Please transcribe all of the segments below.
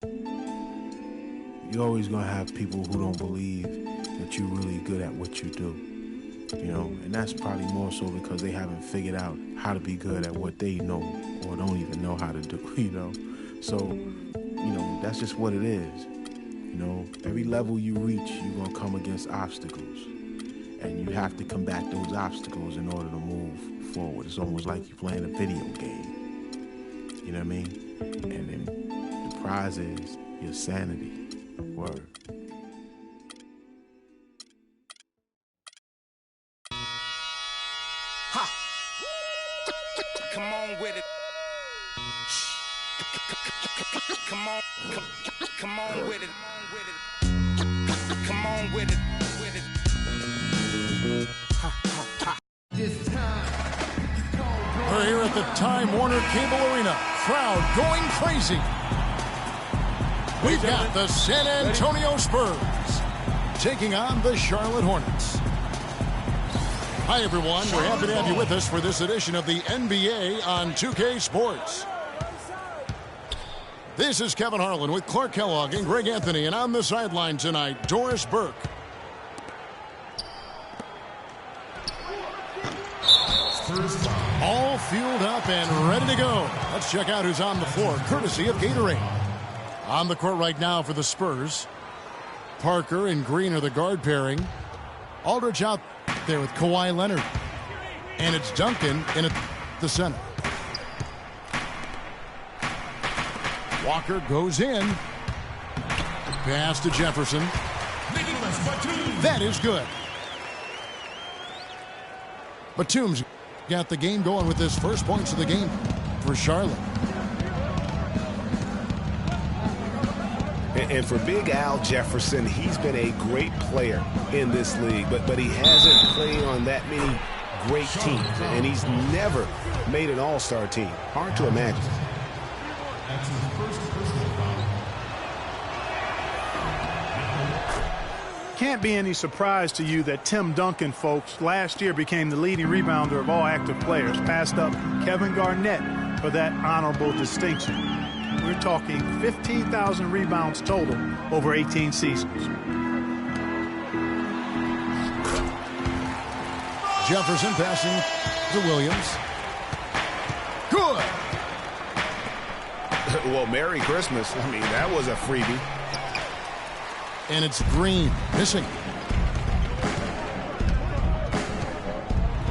You're always going to have people who don't believe that you're really good at what you do. You know, and that's probably more so because they haven't figured out how to be good at what they know or don't even know how to do, you know. So, you know, that's just what it is. You know, every level you reach, you're going to come against obstacles. And you have to combat those obstacles in order to move forward. It's almost like you're playing a video game. You know what I mean? And then the prize is your sanity. Word. Ha! Come on with it. Come on with it. Come on with it. We're here at the Time Warner Cable Arena. Crowd going crazy. We've got the San Antonio Spurs taking on the Charlotte Hornets. Hi, everyone. We're happy to have you with us for this edition of the NBA on 2K Sports. This is Kevin Harlan with Clark Kellogg and Greg Anthony, and on the sideline tonight, Doris Burke. All fueled up and ready to go. Let's check out who's on the floor, courtesy of Gatorade. On the court right now for the Spurs. Parker and Green are the guard pairing. Aldridge out there with Kawhi Leonard. And it's Duncan in at the center. Walker goes in. Pass to Jefferson. That is good. Batum's got the game going with his first points of the game for Charlotte. And for Big Al Jefferson, he's been a great player in this league, but he hasn't played on that many great teams, and he's never made an all-star team. Hard to imagine. Can't be any surprise to you that Tim Duncan, folks, last year became the leading rebounder of all active players, passed up Kevin Garnett for that honorable distinction. We're talking 15,000 rebounds total over 18 seasons. Jefferson passing to Williams. Good. Well, Merry Christmas. I mean, that was a freebie. And it's Green missing.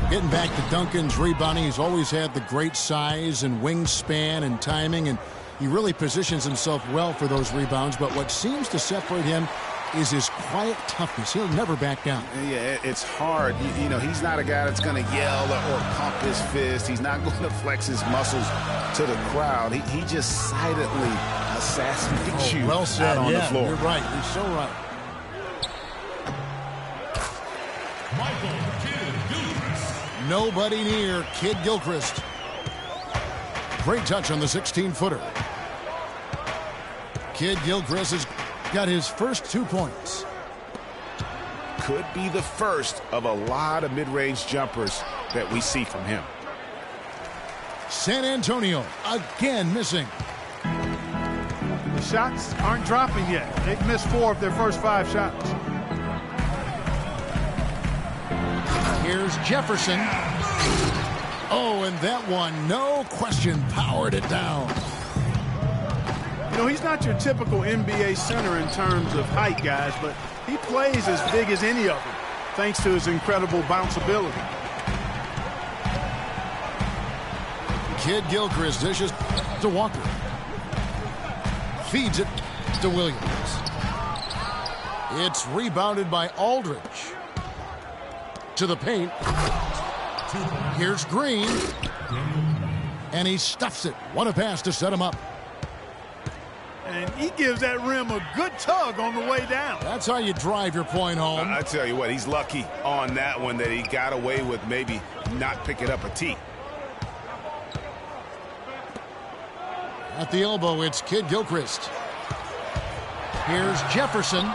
Getting back to Duncan's rebounding, he's always had the great size and wingspan and timing, and he really positions himself well for those rebounds. But what seems to separate him is his quiet toughness. He'll never back down. Yeah, it's hard. You know, he's not a guy that's going to yell or pump his fist. He's not going to flex his muscles to the crowd. He just silently assassinates you well said. out on the floor. You're right. You're so right. Nobody near Kid Gilchrist. Great touch on the 16-footer. Kid Gilchrist has got his first 2 points. Could be the first of a lot of mid-range jumpers that we see from him. San Antonio again missing. The shots aren't dropping yet. They've missed 4 of their first 5 shots. Here's Jefferson. Oh, and that one, no question, powered it down. You know, he's not your typical NBA center in terms of height, guys, but he plays as big as any of them, thanks to his incredible bounce ability. Kid Gilchrist dishes to Walker. Feeds it to Williams. It's rebounded by Aldridge. To the paint. Here's Green. And he stuffs it. What a pass to set him up. And he gives that rim a good tug on the way down. That's how you drive your point home. I tell you what, he's lucky on that one that he got away with maybe not picking up a tee. At the elbow, it's Kid Gilchrist. Here's Jefferson.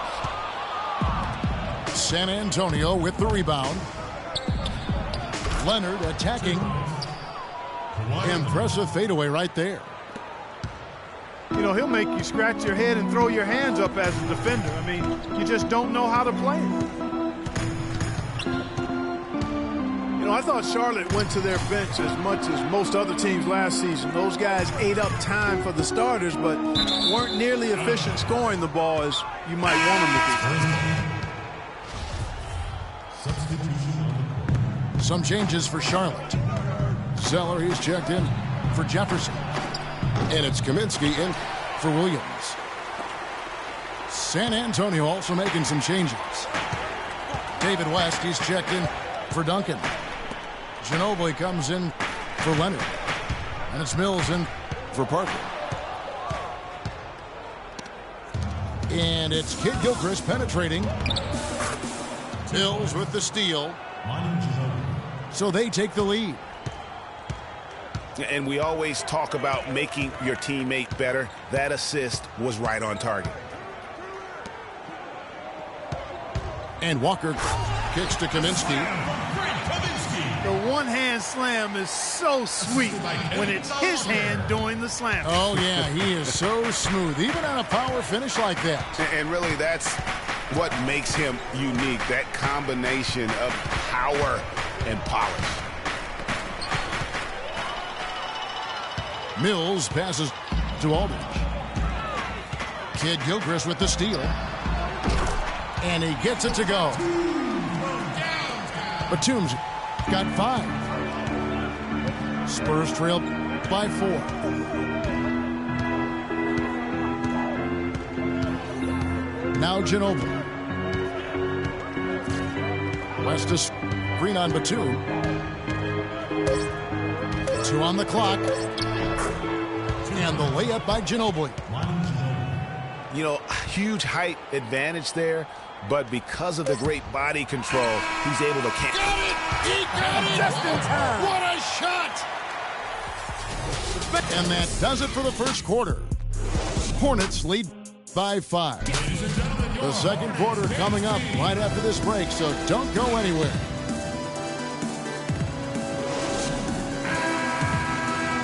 San Antonio with the rebound. Leonard attacking. Impressive fadeaway right there. you know, he'll make you scratch your head and throw your hands up as a defender. I mean, you just don't know how to play it. You know, I thought Charlotte went to their bench as much as most other teams last season. Those guys ate up time for the starters, but weren't nearly efficient scoring the ball as you might want them to be. Some changes for Charlotte. Zeller, he's checked in for Jefferson. And it's Kaminsky in for Williams. San Antonio also making some changes. David West, he's checked in for Duncan. Ginobili comes in for Leonard. And it's Mills in for Parker. And it's Kid Gilchrist penetrating. Mills with the steal. So they take the lead. And we always talk about making your teammate better. That assist was right on target. And Walker kicks to Kaminsky. The one-hand slam is so sweet when it's his hand doing the slam. Oh, yeah, he is so smooth, even on a power finish like that. And really, that's what makes him unique, that combination of power and polish. Mills passes to Aldridge. Kid Gilchrist with the steal. And he gets it to go. Batum's got 5. Spurs trail by 4. Now Ginobili. West to screen on Batum. 2 on the clock. And the layup by Ginobili. You know, huge height advantage there, but because of the great body control, he's able to catch. Got it! He got it! Just in time! What a shot! And that does it for the first quarter. Hornets lead by 5. The second quarter coming up right after this break, so don't go anywhere.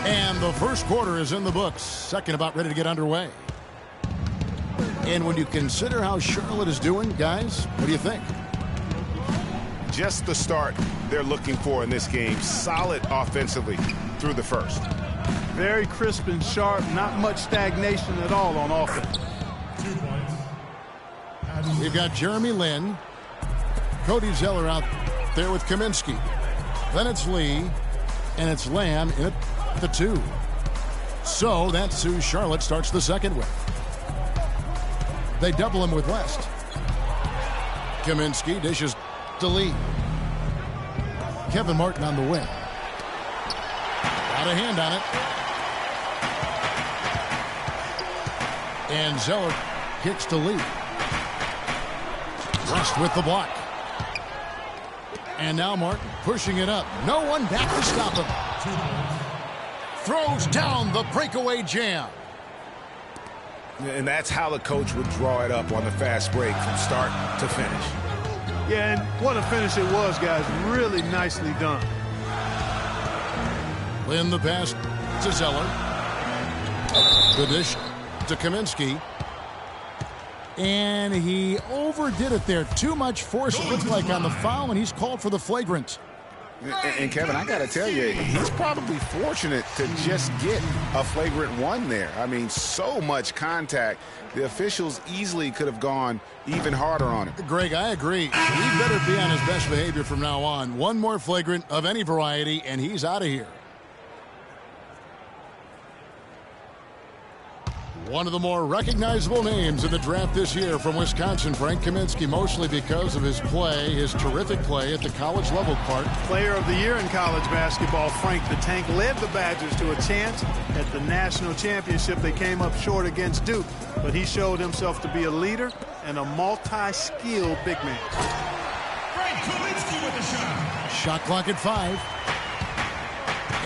And the first quarter is in the books. Second about ready to get underway. And when you consider how Charlotte is doing, guys, what do you think? Just the start they're looking for in this game. Solid offensively through the first. Very crisp and sharp. Not much stagnation at all on offense. 2 points. We've got Jeremy Lin. Cody Zeller out there with Kaminsky. Then it's Lee. And it's Lamb in at the 2. So that's who Charlotte starts the second with. They double him with West. Kaminsky dishes to Lee. Kevin Martin on the wing. Got a hand on it. And Zeller kicks to Lee. West with the block. And now Martin pushing it up. No one back to stop him. Throws down the breakaway jam. And that's how the coach would draw it up on the fast break from start to finish. Yeah, and what a finish it was, guys. Really nicely done. Lin the pass to Zeller. The dish to Kaminsky. And he overdid it there. Too much force, it looks like, on the foul, and he's called for the flagrant. And Kevin, I got to tell you, he's probably fortunate to just get a flagrant 1 there. I mean, so much contact. The officials easily could have gone even harder on him. Greg, I agree. He better be on his best behavior from now on. One more flagrant of any variety, and he's out of here. One of the more recognizable names in the draft this year from Wisconsin, Frank Kaminsky, mostly because of his play, his terrific play at the college level part. Player of the year in college basketball, Frank the Tank led the Badgers to a chance at the national championship. They came up short against Duke, but he showed himself to be a leader and a multi-skilled big man. Frank Kaminsky with the shot. Shot clock at 5.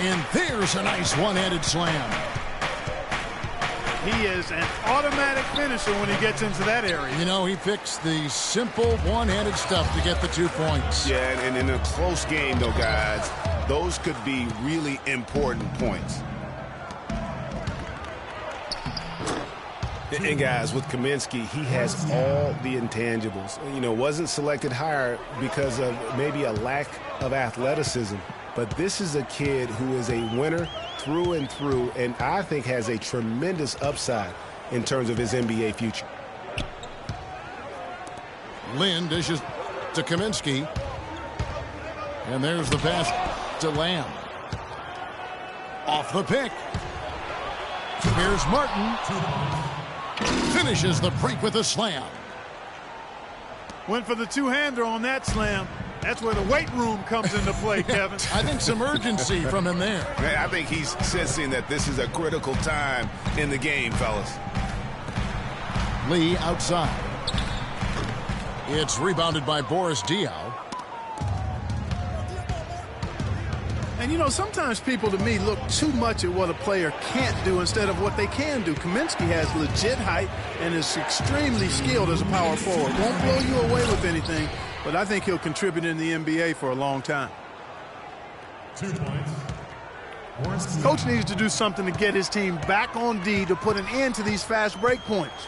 And there's a nice one-handed slam. He is an automatic finisher when he gets into that area. You know, he picks the simple one-handed stuff to get the 2 points. Yeah, and in a close game, though, guys, those could be really important points. And guys, with Kaminsky, he has all the intangibles. You know, wasn't selected higher because of maybe a lack of athleticism. But this is a kid who is a winner through and through, and I think has a tremendous upside in terms of his NBA future. Lynn dishes to Kaminsky. And there's the pass to Lamb. Off the pick. Here's Martin. Finishes the break with a slam. Went for the two-hander on that slam. That's where the weight room comes into play, Kevin. I think some urgency from him there. I think he's sensing that this is a critical time in the game, fellas. Lee outside. It's rebounded by Boris Diaw. And, you know, sometimes people, to me, look too much at what a player can't do instead of what they can do. Kaminsky has legit height and is extremely skilled as a power forward. Won't blow you away with anything, but I think he'll contribute in the NBA for a long time. 2 points. Coach needs to do something to get his team back on D to put an end to these fast break points.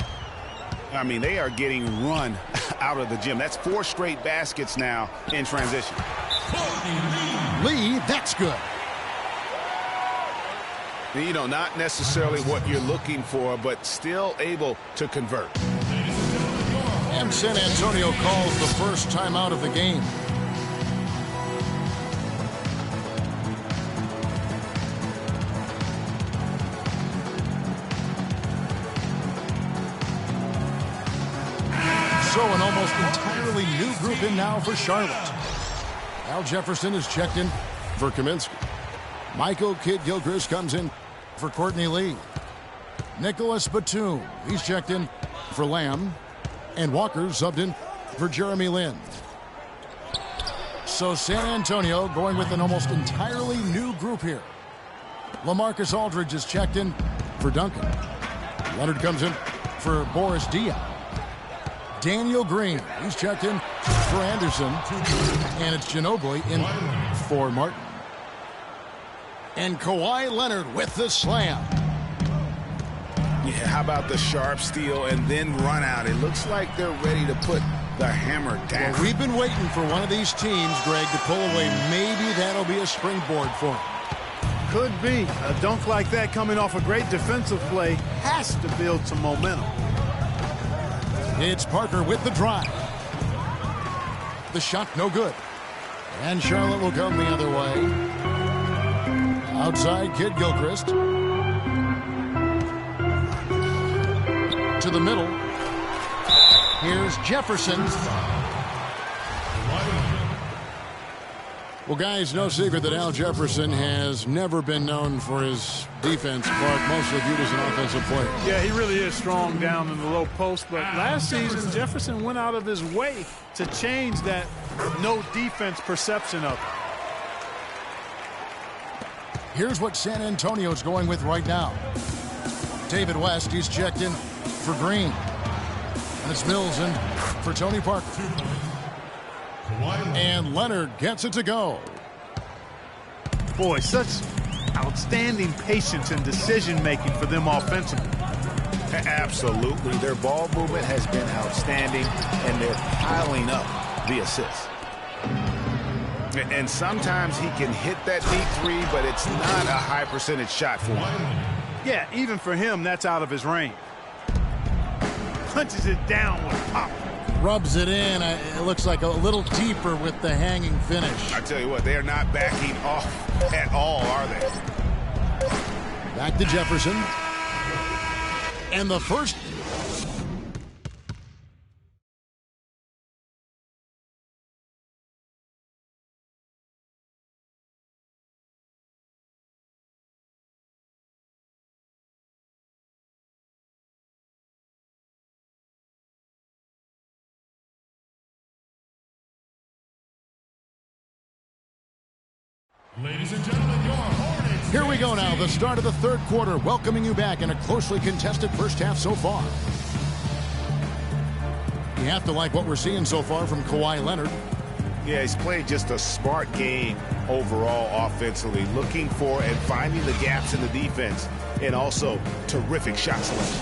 I mean, they are getting run out of the gym. That's 4 straight baskets now in transition. Lee, that's good. You know, not necessarily what you're looking for, but still able to convert. And San Antonio calls the first timeout of the game. So an almost entirely new group in now for Charlotte. Al Jefferson is checked in for Kaminsky. Michael Kidd-Gilchrist comes in for Courtney Lee. Nicholas Batum, he's checked in for Lamb. And Walker subbed in for Jeremy Lin. So San Antonio going with an almost entirely new group here. LaMarcus Aldridge is checked in for Duncan. Leonard comes in for Boris Diaw. Daniel Green, he's checked in for Anderson. And it's Ginobili in for Martin. And Kawhi Leonard with the slam. Yeah, how about the sharp steal and then run out? It looks like they're ready to put the hammer down. Well, we've been waiting for one of these teams, Greg, to pull away. Maybe that'll be a springboard for them. Could be. A dunk like that coming off a great defensive play has to build some momentum. It's Parker with the drive. The shot no good. And Charlotte will come the other way. Outside, Kidd-Gilchrist. To the middle. Here's Jefferson. Well, guys, no secret that Al Jefferson has never been known for his defense, Clark, mostly viewed as an offensive player. Yeah, he really is strong down in the low post, but last season Jefferson went out of his way to change that no defense perception of him. Here's what San Antonio's going with right now. David West, he's checked in for Green. And it's Mills in for Tony Parker. And Leonard gets it to go. Boy, such outstanding patience and decision-making for them offensively. Absolutely. Their ball movement has been outstanding, and they're piling up the assists. And sometimes he can hit that deep three, but it's not a high percentage shot for him. Yeah, even for him, that's out of his range. Punches it down with pop. Rubs it in. It looks like a little deeper with the hanging finish. I tell you what, they are not backing off at all, are they? Back to Jefferson. And the first. Ladies and gentlemen, your Hornets. Here we go now, the start of the third quarter, welcoming you back in a closely contested first half so far. You have to like what we're seeing so far from Kawhi Leonard. Yeah, he's played just a smart game overall offensively, looking for and finding the gaps in the defense, and also terrific shot selection.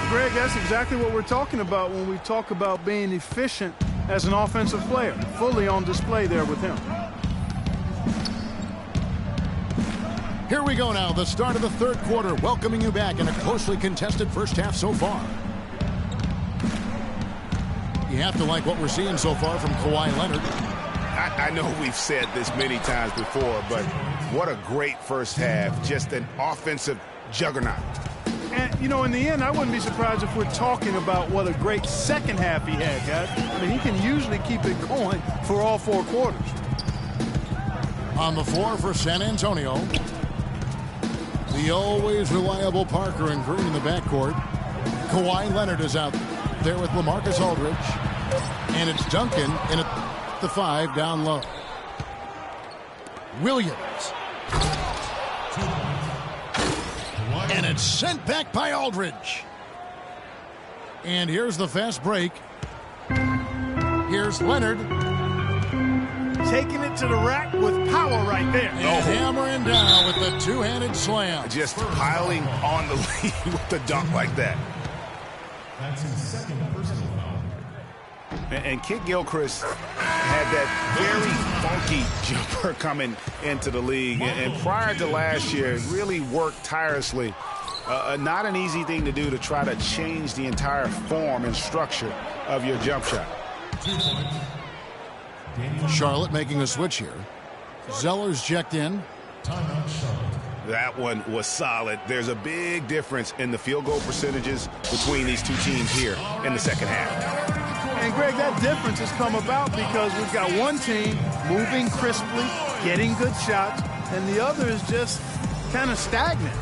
Greg, that's exactly what we're talking about when we talk about being efficient as an offensive player. Fully on display there with him. Here we go now, the start of the third quarter, welcoming you back in a closely contested first half so far. You have to like what we're seeing so far from Kawhi Leonard. I know we've said this many times before, but what a great first half. Just an offensive juggernaut. And, you know, in the end, I wouldn't be surprised if we're talking about what a great second half he had, guys. I mean, he can usually keep it going for all four quarters. On the floor for San Antonio, the always reliable Parker and Green in the backcourt. Kawhi Leonard is out there with LaMarcus Aldridge. And it's Duncan in at the 5 down low. Williams. And it's sent back by Aldridge. And here's the fast break. Here's Leonard. Taking it to the rack with power right there. And hammering down with the two-handed slam. Just piling on the lead with the dunk like that. That's his second personal foul. And Kid Gilchrist had that very funky jumper coming into the league. And prior to last year, really worked tirelessly. Not an easy thing to do to try to change the entire form and structure of your jump shot. 2 points. Charlotte making a switch here. Zeller's checked in. Timeout Charlotte. That one was solid. There's a big difference in the field goal percentages between these two teams here in the second half. And, Greg, that difference has come about because we've got one team moving crisply, getting good shots, and the other is just kind of stagnant.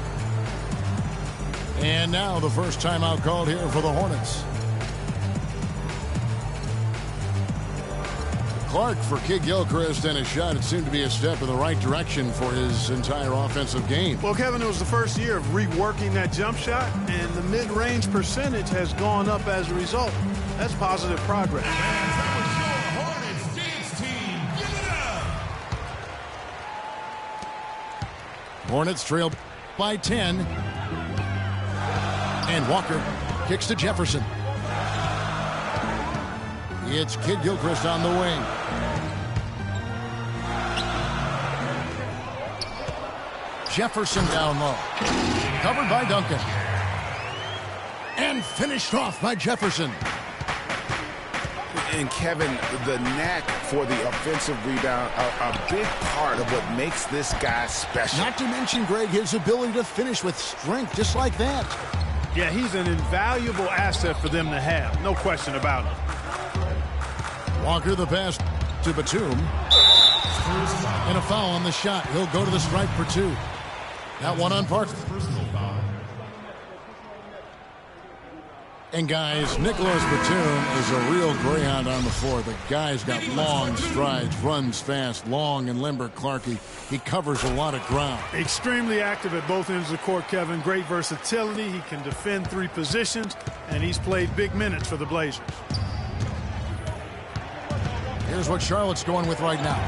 And now the first timeout called here for the Hornets. Clark for Kid Gilchrist, and a shot. It seemed to be a step in the right direction for his entire offensive game. Well, Kevin, it was the first year of reworking that jump shot, and the mid-range percentage has gone up as a result. That's positive progress. That was your Hornets dance team. Give it up. Hornets trail by 10. And Walker kicks to Jefferson. It's Kid Gilchrist on the wing. Jefferson down low. Covered by Duncan. And finished off by Jefferson. And Kevin, the knack for the offensive rebound, a big part of what makes this guy special. Not to mention, Greg, his ability to finish with strength just like that. Yeah, he's an invaluable asset for them to have. No question about it. Walker the pass to Batum. And a foul on the shot. He'll go to the stripe for 2. That one on Parker. And guys, Nicholas Batum is a real greyhound on the floor. The guy's got long strides, runs fast, long and limber. Clarkie, he covers a lot of ground. Extremely active at both ends of the court, Kevin. Great versatility. He can defend 3 positions, and he's played big minutes for the Blazers. Here's what Charlotte's going with right now.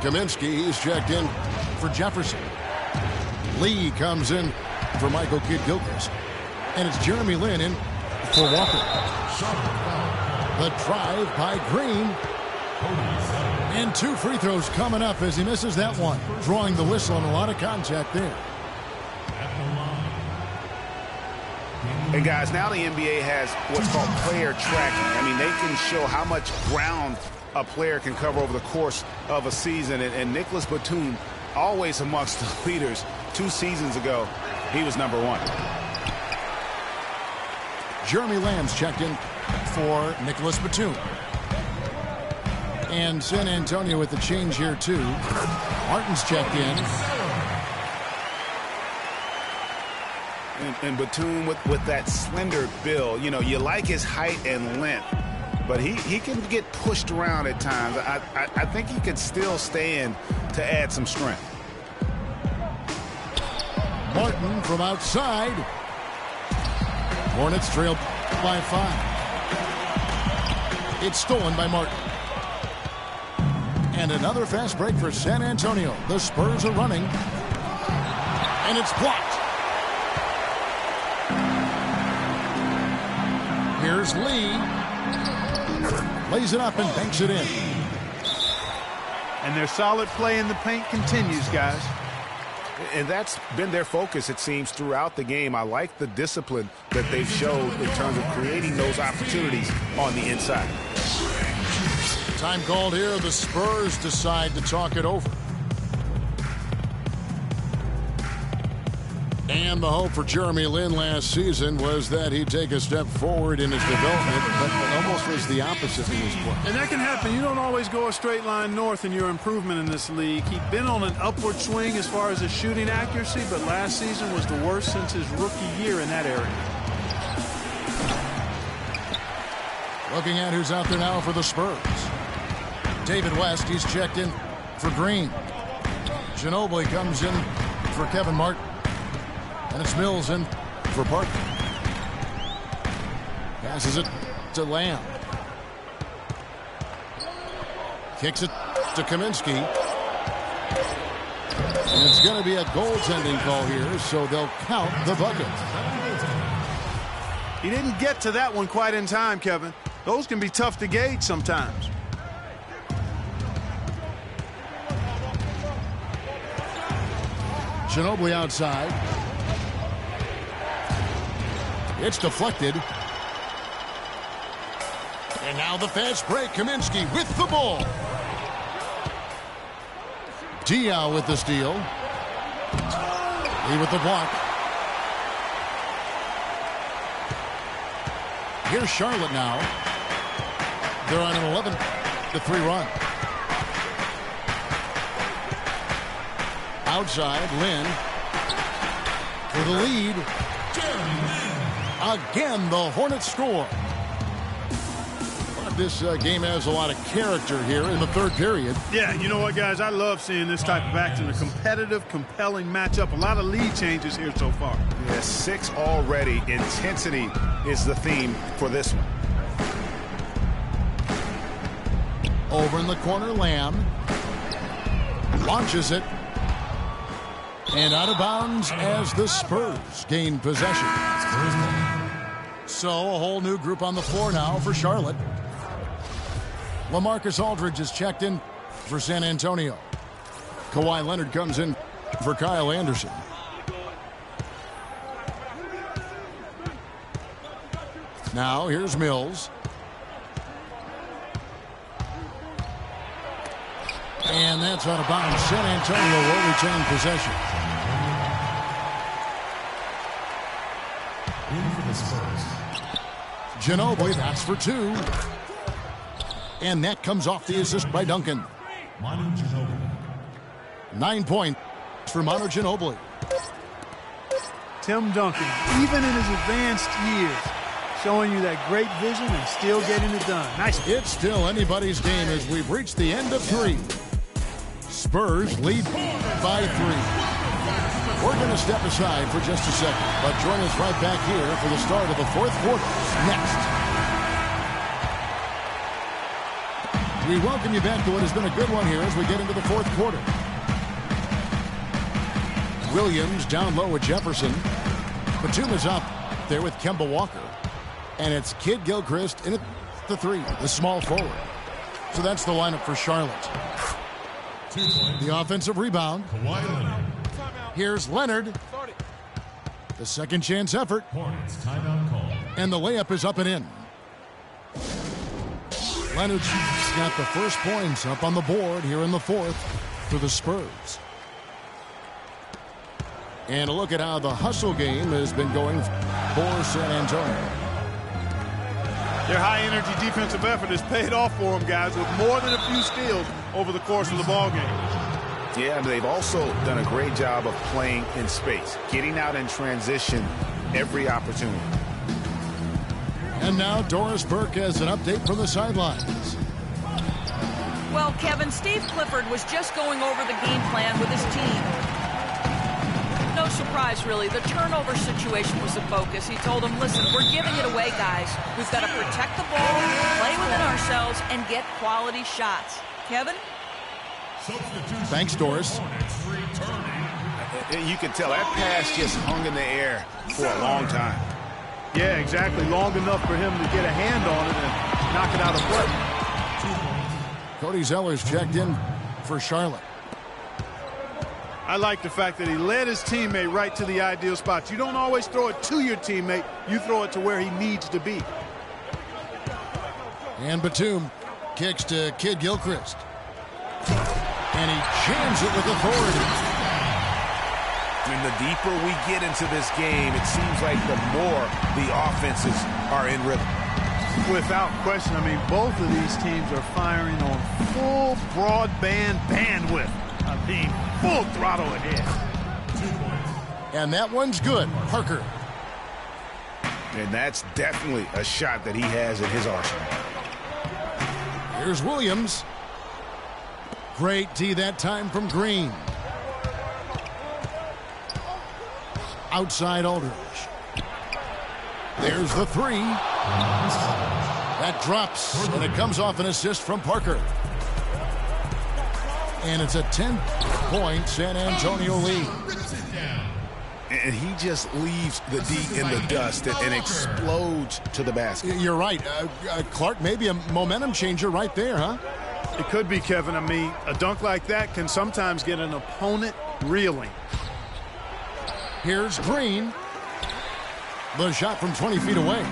Kaminsky, he's checked in for Jefferson. Lee comes in for Michael Kidd Gilchrist. And it's Jeremy Lin in for Walker. The drive by Green. And 2 free throws coming up as he misses that one. Drawing the whistle and a lot of contact there. And guys, now the NBA has what's called player tracking. I mean, they can show how much ground a player can cover over the course of a season. And Nicholas Batum, always amongst the leaders. 2 seasons ago, he was number 1. Jeremy Lamb's checked in for Nicholas Batum. And San Antonio with the change here, too. Martin's checked in. And Batum with that slender build. You know, you like his height and length, but he can get pushed around at times. I think he could still stand to add some strength. Martin from outside. Hornets trail by 5. It's stolen by Martin. And another fast break for San Antonio. The Spurs are running. And it's blocked. Here's Lee. Lays it up and banks it in. And their solid play in the paint continues, guys. And that's been their focus, it seems, throughout the game. I like the discipline that they've showed in terms of creating those opportunities on the inside. Time called here. The Spurs decide to talk it over. And the hope for Jeremy Lin last season was that he'd take a step forward in his development, but almost was the opposite in his play. And that can happen. You don't always go a straight line north in your improvement in this league. He's been on an upward swing as far as his shooting accuracy, but last season was the worst since his rookie year in that area. Looking at who's out there now for the Spurs. David West, he's checked in for Green. Ginobili comes in for Kevin Martin. And it's Mills in for Parker. Passes it to Lamb. Kicks it to Kaminsky. And it's going to be a goaltending call here, so they'll count the bucket. He didn't get to that one quite in time, Kevin. Those can be tough to gauge sometimes. Ginobili outside. It's deflected. And now the fast break. Kaminsky with the ball. Diaw with the steal. Lee with the block. Here's Charlotte now. They're on an 11-3 run. Outside, Lin for the lead. Again, the Hornets score. But this game has a lot of character here in the third period. Yeah, you know what, guys? I love seeing this type of action. A competitive, compelling matchup. A lot of lead changes here so far. Yeah, 6 already. Intensity is the theme for this one. Over in the corner, Lamb. Launches it. And out of bounds as the Spurs gain possession. So a whole new group on the floor now for Charlotte. LaMarcus Aldridge is checked in for San Antonio. Kawhi Leonard comes in for Kyle Anderson. Now here's Mills. And that's out of bounds. San Antonio will retain possession. Ginobili, that's for 2. And that comes off the assist by Duncan. 9 points for Manu Ginobili. Tim Duncan, even in his advanced years, showing you that great vision and still getting it done. Nice. It's still anybody's game as we've reached the end of 3. Spurs lead by 3. We're going to step aside for just a second, but join us right back here for the start of the 4th quarter next. We welcome you back to what has been a good one here as we get into the 4th quarter. Williams down low with Jefferson. Batum is up there with Kemba Walker. And it's Kid Gilchrist in at the 3, the small forward. So that's the lineup for Charlotte. The offensive rebound. Here's Leonard. The second chance effort. And the layup is up and in. Leonard's got the first points up on the board here in the 4th for the Spurs. And a look at how the hustle game has been going for San Antonio. Their high-energy defensive effort has paid off for them, guys, with more than a few steals over the course of the ball game. Yeah, but they've also done a great job of playing in space, getting out in transition every opportunity. And now Doris Burke has an update from the sidelines. Well, Kevin, Steve Clifford was just going over the game plan with his team. No surprise, really. The turnover situation was the focus. He told them, listen, we're giving it away, guys. We've got to protect the ball, play within ourselves, and get quality shots. Kevin? Thanks, Doris. You can tell that pass just hung in the air for a long time. Yeah, exactly. Long enough for him to get a hand on it and knock it out of play. Cody Zeller's checked in for Charlotte. I like the fact that he led his teammate right to the ideal spot. You don't always throw it to your teammate. You throw it to where he needs to be. And Batum kicks to Kid Gilchrist. And he jams it with authority. And the deeper we get into this game, it seems like the more the offenses are in rhythm. Without question, I mean, both of these teams are firing on full broadband bandwidth. I mean, full throttle ahead. And that one's good. Parker. And that's definitely a shot that he has in his arsenal. Here's Williams. Great D that time from Green. Outside Aldridge. There's the three. That drops, and it comes off an assist from Parker. And it's a 10-point San Antonio lead. And he just leaves the D in the dust and explodes to the basket. You're right. Clark, maybe a momentum changer right there, huh? It could be, Kevin. I mean, a dunk like that can sometimes get an opponent reeling. Here's Green. The shot from 20 feet away.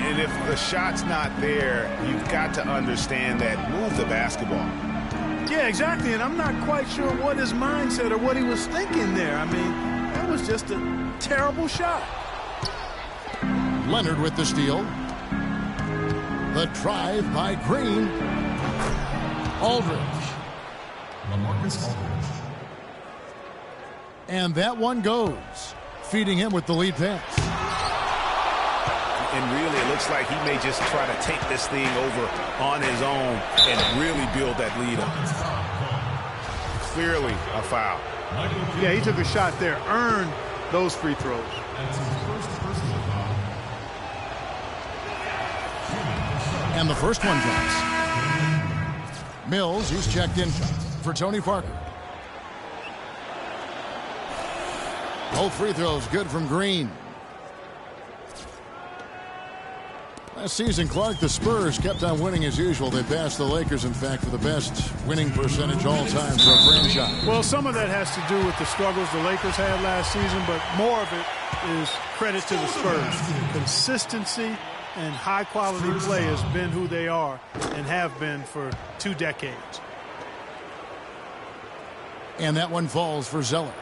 And if the shot's not there, you've got to understand that. Move the basketball. Yeah, exactly. And I'm not quite sure what his mindset or what he was thinking there. I mean, that was just a terrible shot. Leonard with the steal. The drive by Green. Aldridge. LaMarcus Aldridge. And that one goes, feeding him with the lead pass. And really, it looks like he may just try to take this thing over on his own and really build that lead up. Clearly a foul. Yeah, he took a shot there, earned those free throws. That's his first personal foul. And the first one drops. Mills, he's checked in for Tony Parker. Both free throws good from Green. Last season, Clark, the Spurs kept on winning as usual. They passed the Lakers, in fact, for the best winning percentage all time for a franchise. Well, some of that has to do with the struggles the Lakers had last season, but more of it is credit to the Spurs. Consistency and high-quality play has been who they are and have been for 2 decades. And that one falls for Zeller.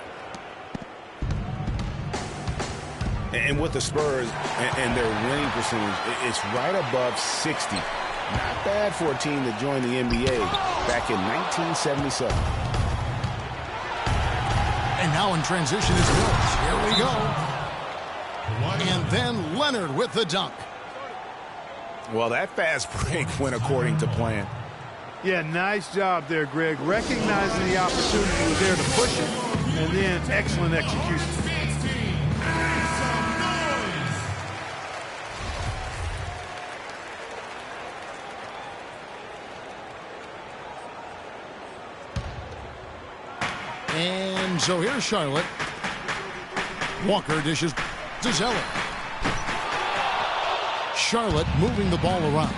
And with the Spurs and their winning percentage, it's right above 60. Not bad for a team that joined the NBA back in 1977. And now in transition is Mills. Here we go. And then Leonard with the dunk. Well, that fast break went according to plan. Yeah, nice job there, Greg. Recognizing the opportunity was there to push it, and then excellent execution. And so here's Charlotte. Walker dishes to Zeller. Charlotte moving the ball around.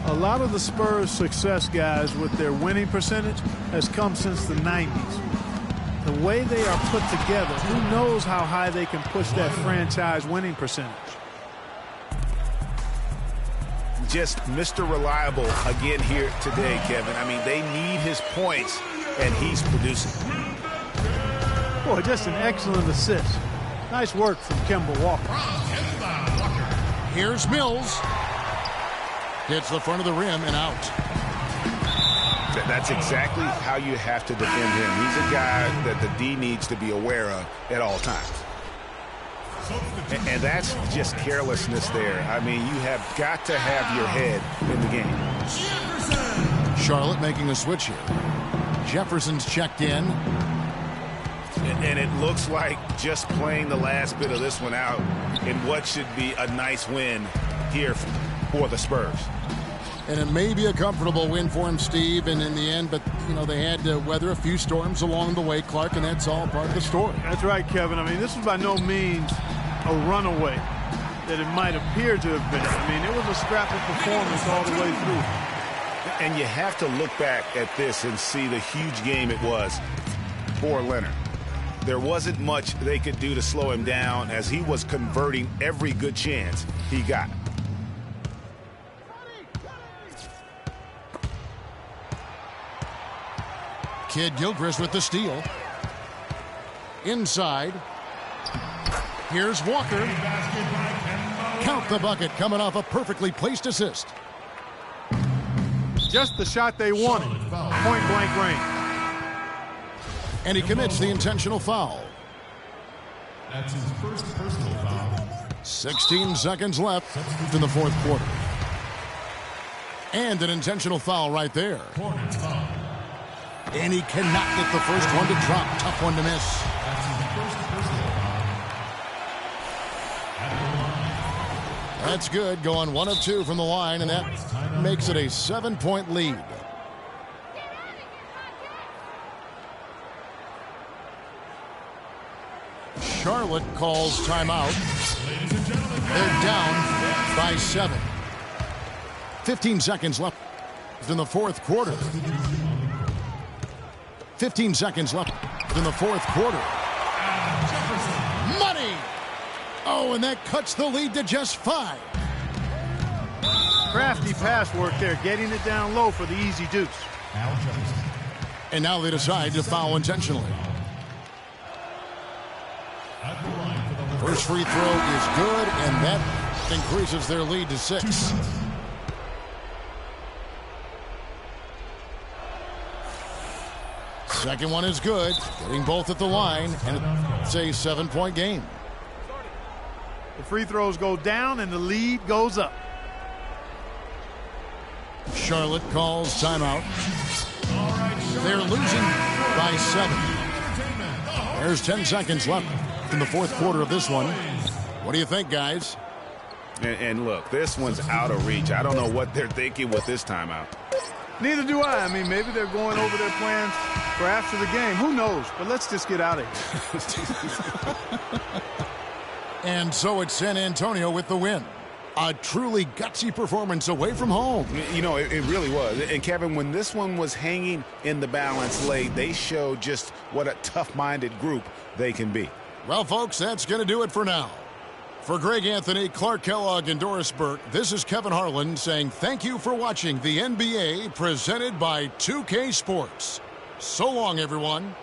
A lot of the Spurs' success, guys, with their winning percentage has come since the 90s. The way they are put together, who knows how high they can push that franchise winning percentage. Just Mr. Reliable again here today, Kevin. I mean, they need his points, and he's producing. Boy, just an excellent assist. Nice work from Kemba Walker. Here's Mills. Hits the front of the rim and out. That's exactly how you have to defend him. He's a guy that the D needs to be aware of at all times. And that's just carelessness there. I mean, you have got to have your head in the game. Charlotte making a switch here. Jefferson's checked in. And it looks like just playing the last bit of this one out in what should be a nice win here for the Spurs. And it may be a comfortable win for him, Steve, and in the end, but, you know, they had to weather a few storms along the way, Clark, and that's all part of the story. That's right, Kevin. I mean, this is by no means a runaway that it might appear to have been. I mean, it was a scrappy performance all the way through. And you have to look back at this and see the huge game it was for Leonard. There wasn't much they could do to slow him down as he was converting every good chance he got. Kid Gilchrist with the steal. Inside. Here's Walker. Count the bucket, coming off a perfectly placed assist. Just the shot they wanted. Point blank range. And he commits the intentional foul. That's his first personal foul. 16 seconds left in the fourth quarter. And an intentional foul right there. Hornets foul. And he cannot get the first one to drop. Tough one to miss. That's his first personal foul. At the line. That's good. Going 1 of 2 from the line, and that makes it a 7-point lead. Charlotte calls timeout. They're down by 7. 15 seconds left in the fourth quarter. 15 seconds left in the fourth quarter. Money! Oh, and that cuts the lead to just 5. Crafty pass work there, getting it down low for the easy deuce. And now they decide to foul intentionally. First free throw is good, and that increases their lead to 6. Second one is good, getting both at the line, and it's a 7-point game. The free throws go down, and the lead goes up. Charlotte calls timeout. They're losing by 7. There's 10 seconds left in the fourth quarter of this one. What do you think, guys? And look, this one's out of reach. I don't know what they're thinking with this timeout. Neither do I. I mean, maybe they're going over their plans for after the game. Who knows? But let's just get out of here. And so it's San Antonio with the win. A truly gutsy performance away from home. You know, it really was. And, Kevin, when this one was hanging in the balance late, they showed just what a tough-minded group they can be. Well, folks, that's going to do it for now. For Greg Anthony, Clark Kellogg, and Doris Burke, this is Kevin Harlan saying thank you for watching the NBA presented by 2K Sports. So long, everyone.